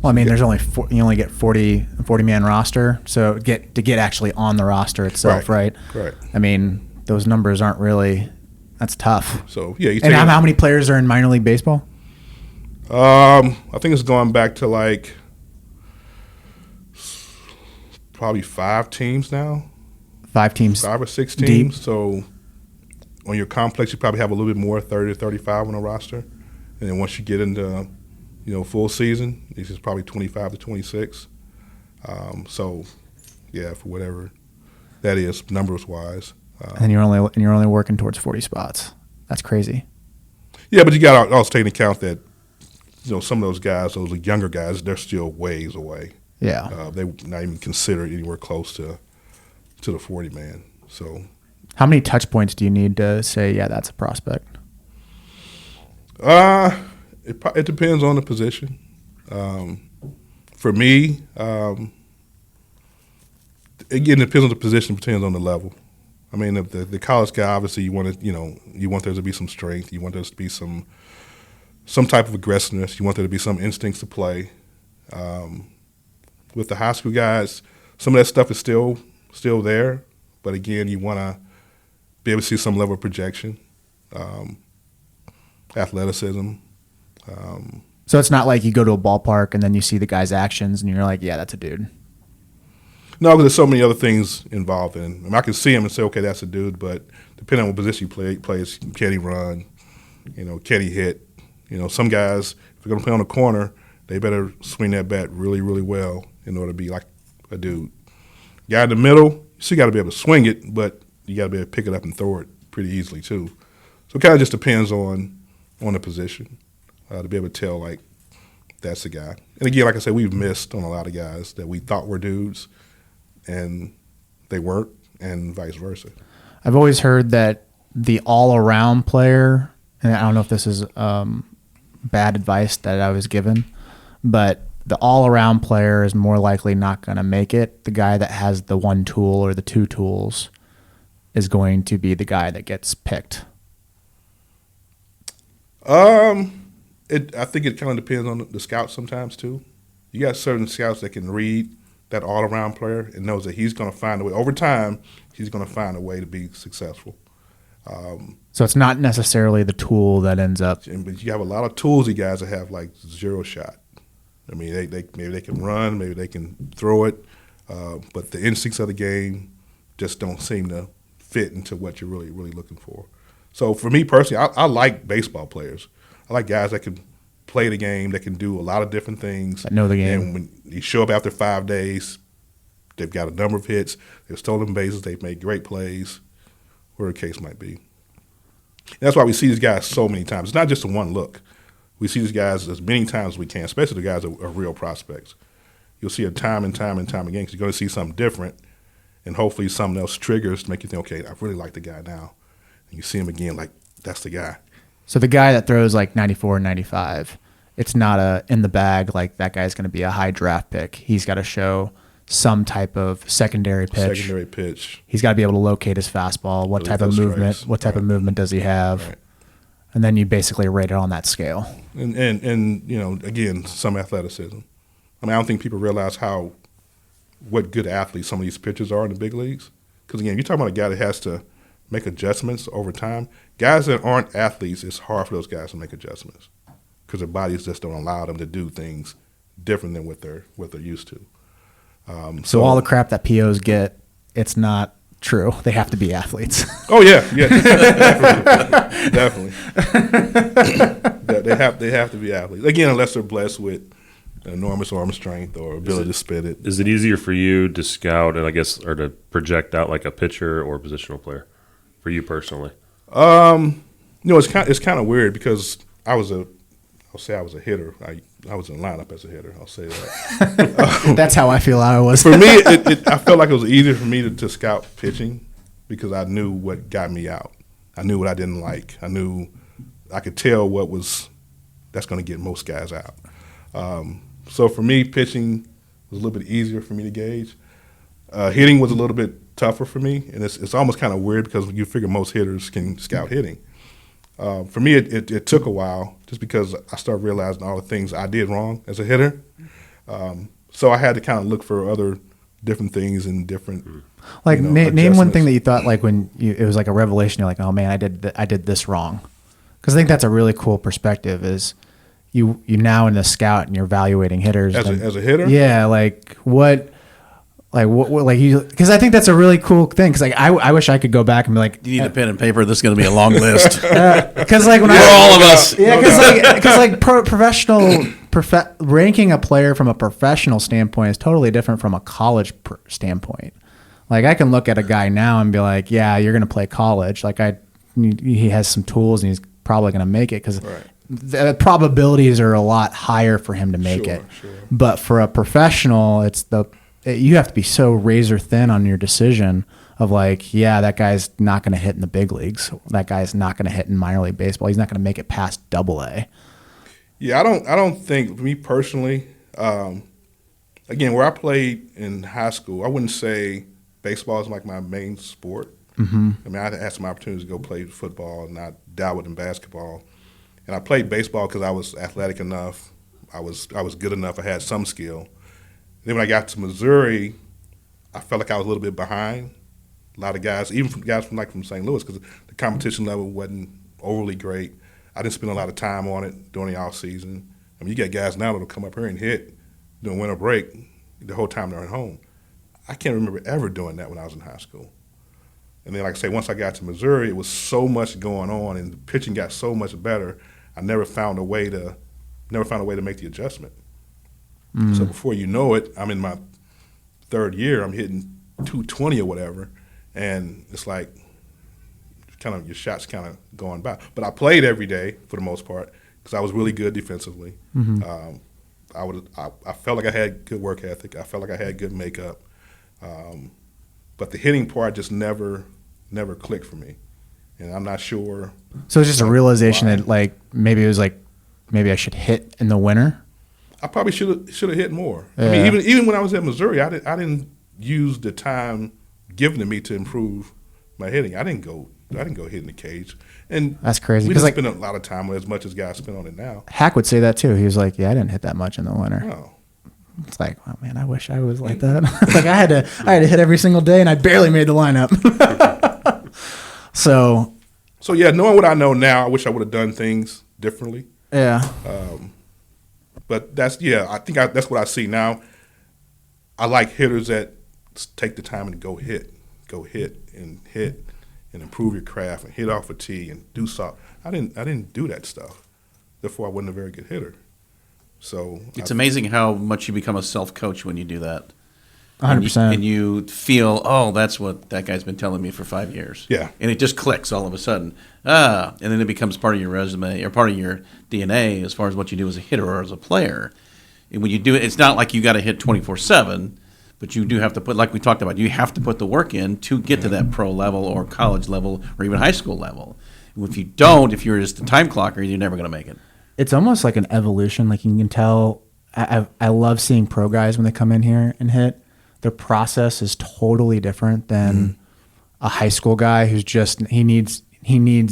Well, I mean, there's only you only get 40-man roster, so to get actually on the roster itself, right? Right. I mean, those numbers aren't really. That's tough. So yeah, and how many players are in minor league baseball? I think it's going back to probably 5 teams now. 5 teams. 5 or 6 teams. Deep. So on your complex, you probably have a little bit more, 30 to 35 on a roster, and then once you get into full season, it's just probably 25 to 26. So yeah, for whatever that is, numbers wise. And you're only working towards 40 spots. That's crazy. Yeah, but you got to also take into account that some of those guys, those younger guys, they're still ways away. Yeah. They're not even considered anywhere close to the 40 man. So how many touch points do you need to say, yeah, that's a prospect? It depends on the position. For me, again, it depends on the position. It depends on the level. I mean, the college guy, obviously, you want there to be some strength. You want there to be some type of aggressiveness. You want there to be some instincts to play. With the high school guys, some of that stuff is still there, but again, you want to be able to see some level of projection, athleticism. So it's not like you go to a ballpark and then you see the guy's actions and you're like, yeah, that's a dude. No, because there's so many other things involved in it. I mean, I can see him and say, okay, that's a dude, but depending on what position he plays, can he run? Can he hit? Some guys, if they're going to play on the corner, they better swing that bat really, really well in order to be like a dude. Guy in the middle, you still got to be able to swing it, but you got to be able to pick it up and throw it pretty easily too. So it kind of just depends on the position to be able to tell, that's the guy. And again, like I said, we've missed on a lot of guys that we thought were dudes, and they weren't, and vice versa. I've always heard that the all-around player, and I don't know if this is bad advice that I was given, but the all-around player is more likely not going to make it. The guy that has the one tool or the 2 tools is going to be the guy that gets picked. I think it kind of depends on the scouts sometimes too. You got certain scouts that can read that all-around player and knows that he's going to find a way. Over time, he's going to find a way to be successful. So it's not necessarily the tool that ends up. But you have a lot of toolsy guys that have like zero shot. I mean, maybe they can run, maybe they can throw it, but the instincts of the game just don't seem to fit into what you're really, really looking for. So for me personally, I like baseball players. I like guys that can play the game, that can do a lot of different things. That know the game. And when you show up after 5 days, they've got a number of hits, they've stolen bases, they've made great plays, whatever the case might be. And that's why we see these guys so many times. It's not just a one look. We see these guys as many times as we can, especially the guys that are real prospects. You'll see it time and time and time again because you're going to see something different, and hopefully something else triggers to make you think, okay, I really like the guy now. And you see him again, like, that's the guy. So the guy that throws like 94 and 95, it's not a in the bag, like that guy's going to be a high draft pick. He's got to show some type of secondary pitch. He's got to be able to locate his fastball. What type of movement? Strikes. What type of movement does he have? Right. And then you basically rate it on that scale. And you know, again, some athleticism. I mean, I don't think people realize what good athletes some of these pitchers are in the big leagues. Because again, you're talking about a guy that has to make adjustments over time. Guys that aren't athletes, it's hard for those guys to make adjustments because their bodies just don't allow them to do things different than what they're used to. So all the crap that POs get, it's not true. They have to be athletes. Oh yeah, definitely. They have to be athletes again, unless they're blessed with enormous arm strength or ability to spit it. Is it easier for you to scout and I guess or to project out like a pitcher or a positional player for you personally? You know, it's kind of weird because I'll say I was a hitter. I was in the lineup as a hitter. I'll say that. That's how I feel I was. For me, I felt like it was easier for me to scout pitching because I knew what got me out. I knew what I didn't like. I could tell that's going to get most guys out. So for me, pitching was a little bit easier for me to gauge. Hitting was a little bit tougher for me, and it's almost kind of weird because you figure most hitters can scout hitting. For me, it took a while just because I started realizing all the things I did wrong as a hitter. So I had to kind of look for other different things and different. Like name one thing that you thought like when it was like a revelation. You're like, oh man, I did this wrong. Because I think that's a really cool perspective. Is you now in the scout and you're evaluating hitters as a hitter. Yeah, like what. Like you, because I think that's a really cool thing. Because like I wish I could go back and be like, You need a pen and paper. This is going to be a long list. Because like when For all of us. yeah, because ranking a player from a professional standpoint is totally different from a college standpoint. Like I can look at a guy now and be like, yeah, you're going to play college. Like he has some tools and he's probably going to make it because the probabilities are a lot higher for him to make it. Sure. But for a professional, you have to be so razor thin on your decision of like, yeah, that guy's not going to hit in the big leagues. That guy's not going to hit in minor league baseball. He's not going to make it past AA. Yeah, I don't think, for me personally, again, where I played in high school, I wouldn't say baseball is like my main sport. Mm-hmm. I mean, I had some opportunities to go play football and I dabbled in basketball. And I played baseball because I was athletic enough. I was good enough. I had some skill. Then when I got to Missouri, I felt like I was a little bit behind a lot of guys, even guys from St. Louis, because the competition level wasn't overly great. I didn't spend a lot of time on it during the off season. I mean, you got guys now that'll come up here and hit during winter break the whole time they're at home. I can't remember ever doing that when I was in high school. And then, like I say, once I got to Missouri, it was so much going on, and the pitching got so much better. I never found a way to make the adjustment. So before you know it, I'm in my third year. I'm hitting 220 or whatever, and it's like kind of your shots kind of going by. But I played every day for the most part because I was really good defensively. Mm-hmm. I felt like I had good work ethic. I felt like I had good makeup. But the hitting part just never clicked for me, and I'm not sure. So it's just a realization that like maybe I should hit in the winter. I probably should have hit more. Yeah. I mean, even when I was at Missouri, I didn't use the time given to me to improve my hitting. I didn't go hit in the cage, and that's crazy. We didn't spend a lot of time as much as guys spend on it now. Hack would say that too. He was like, "Yeah, I didn't hit that much in the winter." No, It's like, oh man, I wish I was like that. Like I had to hit every single day, and I barely made the lineup. So yeah, knowing what I know now, I wish I would have done things differently. yeah, But that's that's what I see now. I like hitters that take the time and go hit and improve your craft and hit off a tee and do something. I didn't do that stuff. Therefore, I wasn't a very good hitter. So It's amazing how much you become a self-coach when you do that. 100%. And you feel, oh, that's what that guy's been telling me for 5 years. Yeah. And it just clicks all of a sudden. And then it becomes part of your resume or part of your DNA as far as what you do as a hitter or as a player. And when you do it, it's not like you got to hit 24/7, but you do have to put, like we talked about, you have to put the work in to get to that pro level or college level or even high school level. And if you don't, if you're just a time clocker, you're never going to make it. it's almost like an evolution. Like you can tell. I love seeing pro guys when they come in here and hit. Their process is totally different than a high school guy who's just he needs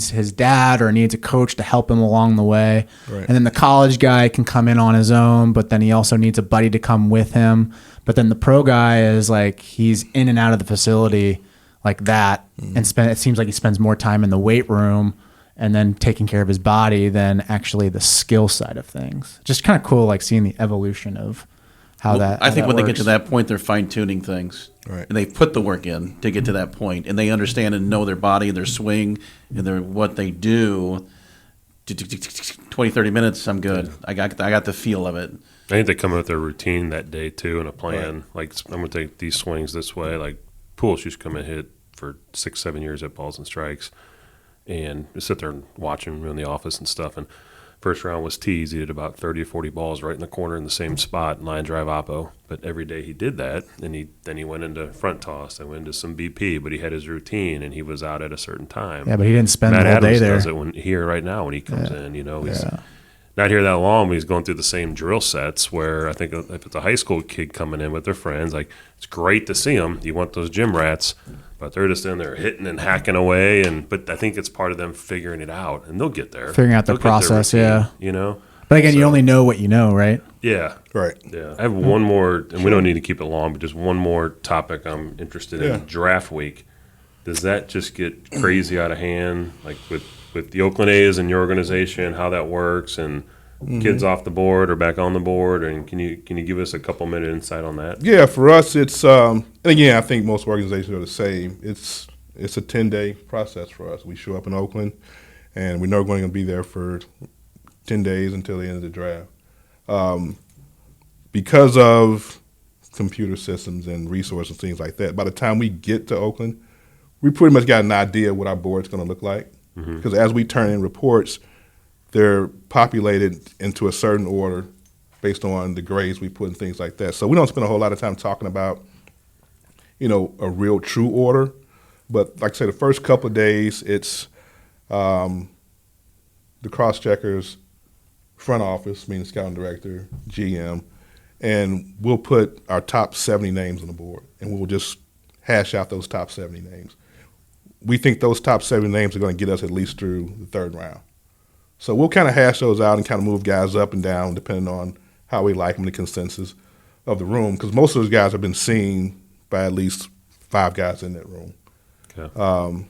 his dad or needs a coach to help him along the way. Right. And then the college guy can come in on his own, but then he also needs a buddy to come with him. But then the pro guy is like he's in and out of the facility like that, and it seems like he spends more time in the weight room and then taking care of his body than actually the skill side of things. Just kind of cool, like seeing the evolution of how that. I think when they get works. to that point, they're fine tuning things, Right. and they've put the work in to get to that point, and they understand and know their body, their swing, and their what they do. 20, 30 minutes, I'm good. I got the feel of it. I think they come up with their routine that day too and a plan. Like I'm gonna take these swings this way. Like Pools used to come and hit for 6-7 years at Balls and Strikes, and just sit there and watch him in the office and stuff. And first round was tees. He did about 30 or 40 balls right in the corner in the same spot, line drive oppo. But every day he did that, and then he went into front toss. I went into some BP, but he had his routine, and he was out at a certain time. Yeah, but he didn't spend Matt the whole Adams day there. does it here right now when he comes in. You know, he's not here that long, but he's going through the same drill sets where I think if it's a high school kid coming in with their friends, like it's great to see them. You want those gym rats, but they're just in there hitting and hacking away. But I think it's part of them figuring it out, and they'll get there. Figuring out the They'll get their process, routine, yeah. You know? But again, you So- only know what you know, right? Yeah. Right. Yeah. I have one more, and we don't need to keep it long, but just one more topic I'm interested Yeah. in. Draft week. Does that just get crazy out of hand, like with the Oakland A's and your organization, how that works, and kids off the board or back on the board? And can you give us a couple minute insight on that? Yeah, for us, it's and again, I think most organizations are the same. It's a 10-day process for us. We show up in Oakland, and we know we're going to be there for 10 days until the end of the draft. Because of computer systems and resources and things like that, by the time we get to Oakland, we pretty much got an idea what our board's going to look like. Because as we turn in reports, they're populated into a certain order based on the grades we put and things like that. So we don't spend a whole lot of time talking about, a real true order. But like I said, the first couple of days, it's the Crosscheckers front office, meaning scouting director, GM, and we'll put our top 70 names on the board, and we'll just hash out those top 70 names. We think those top 70 names are going to get us at least through the third round. So we'll kind of hash those out and kind of move guys up and down depending on how we like them, the consensus of the room, because most of those guys have been seen by at least 5 guys in that room. Okay.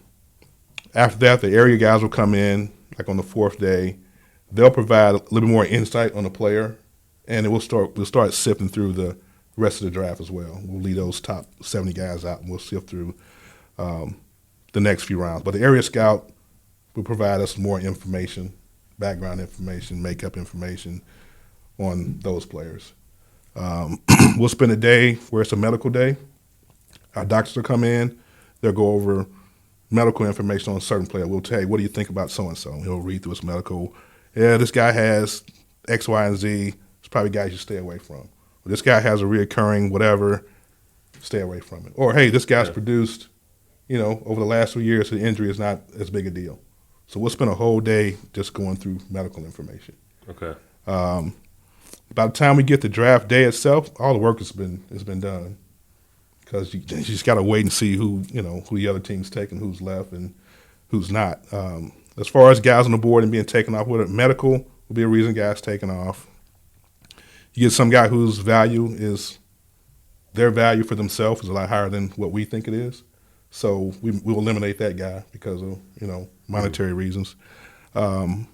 After that, the area guys will come in, like on the 4th day. They'll provide a little bit more insight on the player, and we'll start sifting through the rest of the draft as well. We'll leave those top 70 guys out, and we'll sift through the next few rounds. But the area scout will provide us more information, background information, makeup information on those players. We'll spend a day where it's a medical day. Our doctors will come in. They'll go over medical information on a certain player. We'll tell you, what do you think about so-and-so? He'll read through his medical. Yeah, this guy has X, Y, and Z. It's probably guys you stay away from. Or this guy has a reoccurring whatever. Stay away from it. Or, hey, this guy's produced, over the last 3 years, the injury is not as big a deal. So we'll spend a whole day just going through medical information. Okay. By the time we get to draft day itself, all the work has been done, because you just got to wait and see who the other team's taking, who's left, and who's not. As far as guys on the board and being taken off with it, medical will be a reason guys taken off. You get some guy whose value is their value for themselves is a lot higher than what we think it is. So we'll eliminate that guy because of monetary reasons. And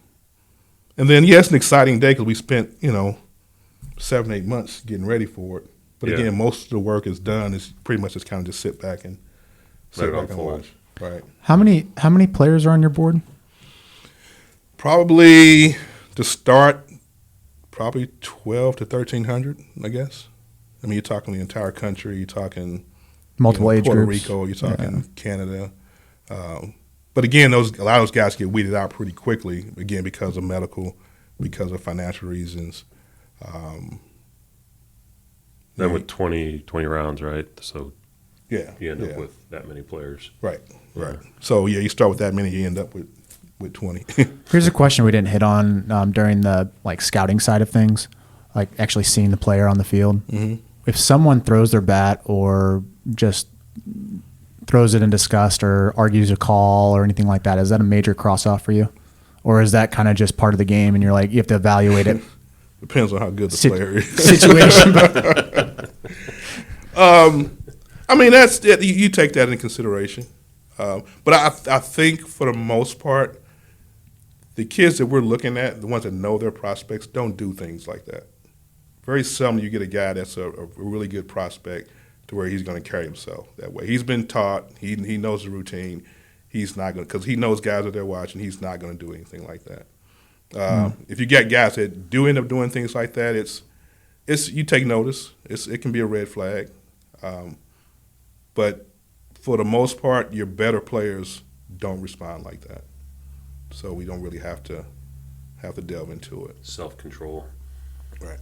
then it's an exciting day because we spent 7-8 months getting ready for it. But again, most of the work is done. It's pretty much just kind of just sit back and watch. Right. How many players are on your board? Probably to start, 12 to 1,300, I guess. I mean, you're talking the entire country. You're talking multiple age Puerto groups. Rico. You're talking Canada. But again, a lot of those guys get weeded out pretty quickly. Again, because of medical, because of financial reasons. Then with 20 rounds, right? So you end up yeah. with that many players. Right. So you start with that many, you end up with 20. Here's a question we didn't hit on during the scouting side of things, like actually seeing the player on the field. Mm-hmm. If someone throws their bat or just throws it in disgust or argues a call or anything like that, is that a major cross-off for you? Or is that kind of just part of the game and you're you have to evaluate it? Depends on how good the player is. Situation. I mean, that's it. You take that into consideration. But I think for the most part, the kids that we're looking at, the ones that know their prospects, don't do things like that. Very seldom you get a guy that's a really good prospect to where he's going to carry himself that way. He's been taught. He knows the routine. He's not going to, because he knows guys that they're watching. He's not going to do anything like that. If you get guys that do end up doing things like that, it's you take notice. It can be a red flag. But for the most part, your better players don't respond like that. So we don't really have to delve into it. Self-control. Right.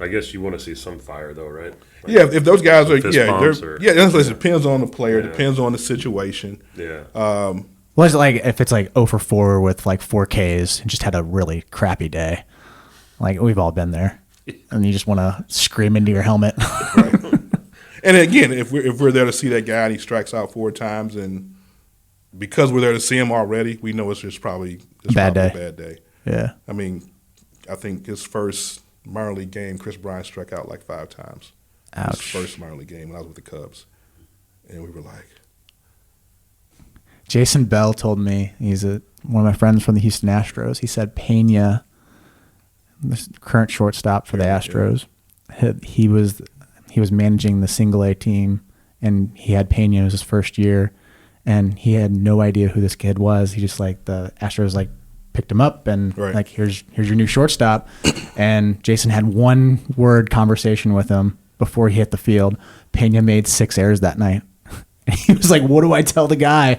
I guess you want to see some fire, though, right? If those guys are, it it depends on the player, depends on the situation. Yeah. Well, it's if it's 0 for 4 with 4 Ks and just had a really crappy day. We've all been there. And you just want to scream into your helmet. Right. And again, if we're there to see that guy and he strikes out 4 times, and because we're there to see him already, we know it's just probably a bad day. Yeah. I mean, I think his first minor league game, Chris Bryant struck out 5 times. Ouch. His first minor league game when I was with the Cubs. And we were like. Jason Bell told me, he's one of my friends from the Houston Astros. He said Pena, the current shortstop for the Astros, he was managing the single A team, and he had Pena as his first year, and he had no idea who this kid was. He just the Astros picked him up and here's your new shortstop. And Jason had 1-word conversation with him before he hit the field. Pena made 6 errors that night. And he was like, what do I tell the guy?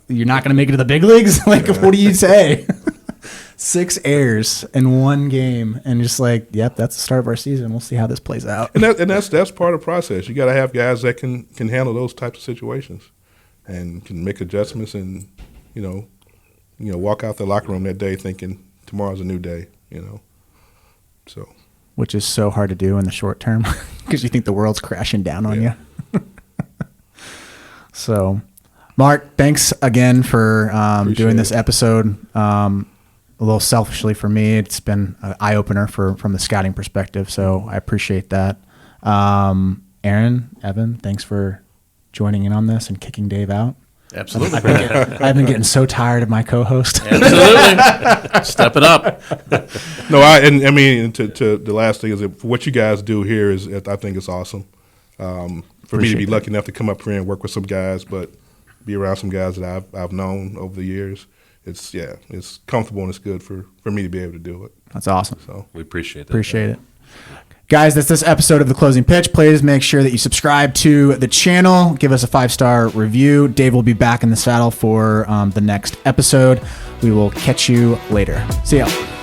You're not going to make it to the big leagues? What do you say? 6 errors in 1 game, and just yep, that's the start of our season. We'll see how this plays out. And that's part of the process. You got to have guys that can handle those types of situations and can make adjustments and walk out the locker room that day thinking tomorrow's a new day. So. Which is so hard to do in the short term because you think the world's crashing down on you. So, Mark, thanks again for doing this episode. A little selfishly for me, it's been an eye-opener from the scouting perspective, so I appreciate that. Aaron, Evan, thanks for joining in on this and kicking Dave out. Absolutely. I've been getting so tired of my co-host. Absolutely. Step it up. No, I mean, to the last thing is that what you guys do here is, I think it's awesome. For me to be lucky enough to come up here and work with some guys, but be around some guys that I've known over the years, it's comfortable and it's good for me to be able to do it. That's awesome. So we appreciate that. Appreciate it. Guys, that's this episode of The Closing Pitch. Please make sure that you subscribe to the channel. Give us a 5-star review. Dave will be back in the saddle for the next episode. We will catch you later. See ya.